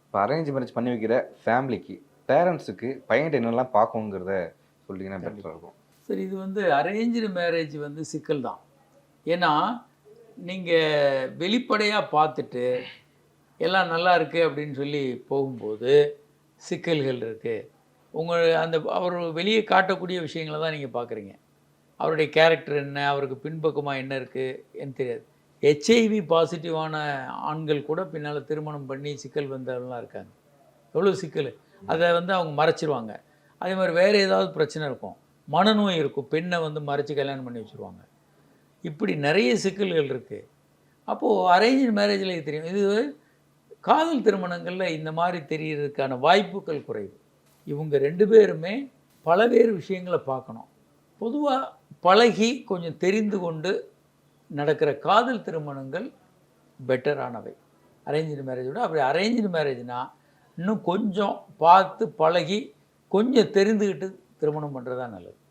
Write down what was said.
இப்போ arrange marriage பண்ணி வைக்கிற ஃபேமிலிக்கு, பேரண்ட்ஸுக்கு பையன்ட்ட என்னலாம் பார்க்கணுங்கிறத சொல்லிங்கன்னா பெட்டரா கண்டிப்பா. இருக்கும். சரி, இது அரேஞ்சுடு மேரேஜ் சிக்கல் தான். ஏன்னா, நீங்க வெளிப்படையா பார்த்துட்டு, எல்லாம் நல்லா இருக்கு அப்படின்னு சொல்லி போகும்போது, சிக்கல்கள் இருக்கு. உங்க அவர் வெளிய காட்டக்கூடிய விஷயங்கள தான் நீங்க பார்க்குறீங்க. அவருடைய கேரக்டர் என்ன? அவருக்கு பின்பக்கமா என்ன இருக்கு? எனக்கு தெரியாது. ஹெச்ஐவி பாசிட்டிவான ஆண்கள் கூட பின்னால திருமணம் பண்ணி சிக்கல் வந்தவங்கலாம் இருக்காங்க. எவ்வளோ சிக்கலு. அத அவங்க மறைச்சிருவாங்க. அதே மாரி வேற ஏதாவது பிரச்சனை இருக்கும். மனநோய் இருக்கும். பெண்ண மறைச்சு கல்யாணம் பண்ணி வச்சுருவாங்க. இப்படி நெறைய சிக்கல்கள் இருக்கு. அப்போ அரேஞ்ச்டு மேரேஜ்ல இது தெரியும். இது காதல் திருமணங்கள்ல இந்த மாரி தெரியறதுக்கான வாய்ப்புகள் குறைவு. இவங்க 2 பேருமே பலவேறு விஷயங்கள பார்க்கணும். பொதுவா பழகி கொஞ்சம் தெரிந்து கொண்டு நடக்கிற காதல் திருமணங்கள் பெட்டரானவை. அரேஞ்ச்டு மேரேஜ விட. அப்படி அரேஞ்ச்டு மேரேஜ்னா, இன்னும் கொஞ்சம் பார்த்து பழகி, கொஞ்சம் தெரிந்துகிட்டு திருமணம் பண்றது தான் நல்லது.